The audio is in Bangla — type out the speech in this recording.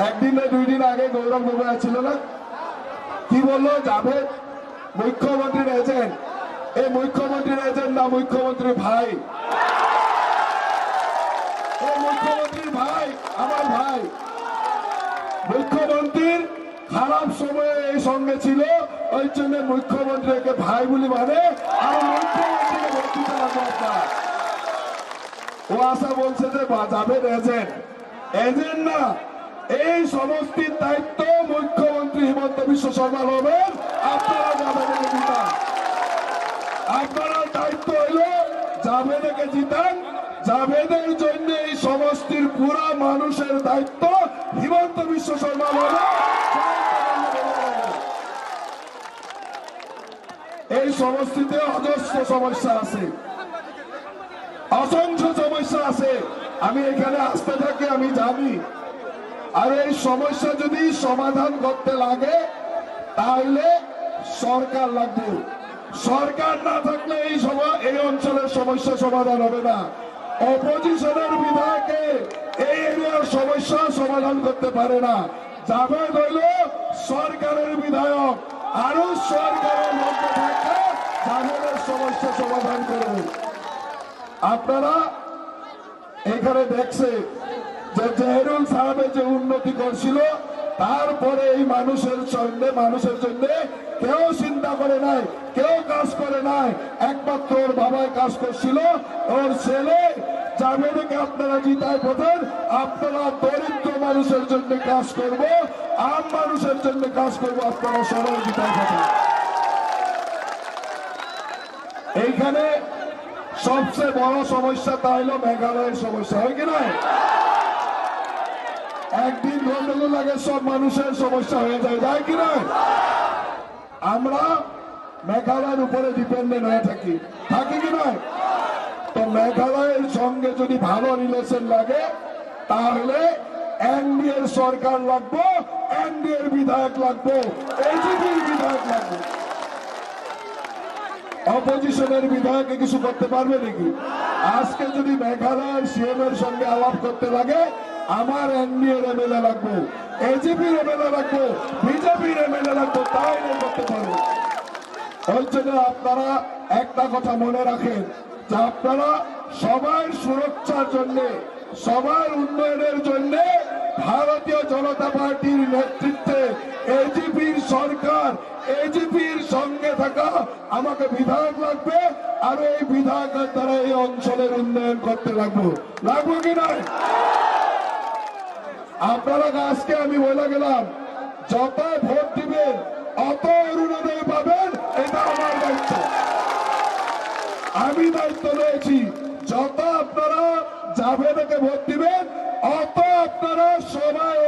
একদিন না 2 দিন আগে গৌরব গগৈ ছিল না, কি বললো? জাভেদ মুখ্যমন্ত্রীর এজেন্ট। এই মুখ্যমন্ত্রীর এজেন্ট না, মুখ্যমন্ত্রীর ভাই। এই মুখ্যমন্ত্রীর ভাই, আমার ভাই। মুখ্যমন্ত্রীর খারাপ সময়ে এই সঙ্গে ছিল, ওই জন্য মুখ্যমন্ত্রীকে ভাই বলি মানে, আর মুখ্যমন্ত্রীকে বক্তৃতা রাখবো আপনার। ও আশা বলছে যে জাভেদ এজেন্ট। এজেন্ট না, এই সমষ্টির দায়িত্ব মুখ্যমন্ত্রী হিমন্ত বিশ্ব শর্মা হবেন। আপনারা জাভেদকে জিতান। আপনারা দায়িত্ব হইল জাভেদকে জিতান। জাভেদের জন্য এই সমষ্টির পুরা মানুষের দায়িত্ব হিমন্ত বিশ্ব শর্মা হবে। এই সমষ্টিতে অজস্র সমস্যা আছে, অসংখ্য সমস্যা আছে। আমি এখানে আসতে থাকি, আমি জানি। আর এই সমস্যা যদি সমাধান করতে লাগে তাহলে সরকার লাগবে। সরকার না থাকলে এই অঞ্চলের সমস্যা সমাধান হবে না। অপোজিশনের বিধায়কে এই এরিয়ার সমস্যা সমাধান করতে পারে না। জাভেদ হইল সরকারের বিধায়ক, আরো সরকারের মধ্যে থাকলে জাভেদের সমস্যা সমাধান করবে। আপনারা এখানে দেখছে যে জহিরুল সাহেবের যে উন্নতি করছিল, তারপরে এই মানুষের জন্য কেউ চিন্তা করে নাই, কেউ কাজ করে নাই। একমাত্র ওর বাবাই কাজ করছিল। ওর ছেলে জাভেদকে আপনারা জিতায় পথেন। আপনারা দরিদ্র মানুষের জন্য কাজ করব, আম মানুষের জন্য কাজ করব। আপনারা সবাই জিতায় পথেন। এইখানে সবচেয়ে বড় সমস্যা তা হলো মেঘালয়ের সমস্যা, হয় কি নয়? একদিন গন্ডগোল লাগে সব মানুষের সমস্যা হয়ে যায় কি নয়? আমরা মেঘালয়ের উপরে ডিপেন্ডেন্ট হয়ে থাকি কি নয়? তো মেঘালয়ের সঙ্গে যদি ভালো রিলেশন লাগে তাহলে এনডিএর সরকার লাগবো, এনডিএর বিধায়ক লাগবো, এজিপির বিধায়ক লাগবে। অপোজিশনের বিধায়কে কিছু করতে পারবে নাকি? আজকে যদি মেঘালয়ের সিএম এর সঙ্গে আলাপ করতে লাগে, আমার এনডিএর এমএলএ লাগবো, এজিপির এমএলএ লাগবো, বিজেপির এমএলএ লাগবো, তাই করতে পারবো। ওই জন্য আপনারা একটা কথা মনে রাখেন যে আপনারা সবার সুরক্ষার জন্য, সবার উন্নয়নের জন্য ভারতীয় জনতা পার্টির নেতৃত্বে এজিপির সরকার, এজিপির সঙ্গে থাকা আমাকে বিধায়ক লাগবে। আর এই বিধায়কের দ্বারা এই অঞ্চলের উন্নয়ন করতে লাগবো কি নয়? আপনারা আজকে আমি বলে গেলাম, যত ভোট দিবেন অত অরুণোদয় পাবেন, এটা আমার দায়িত্ব। আমি দায়িত্ব নিয়েছি, যত আপনারা জাভেদকে ভোট দিবেন অত আপনারা সবাই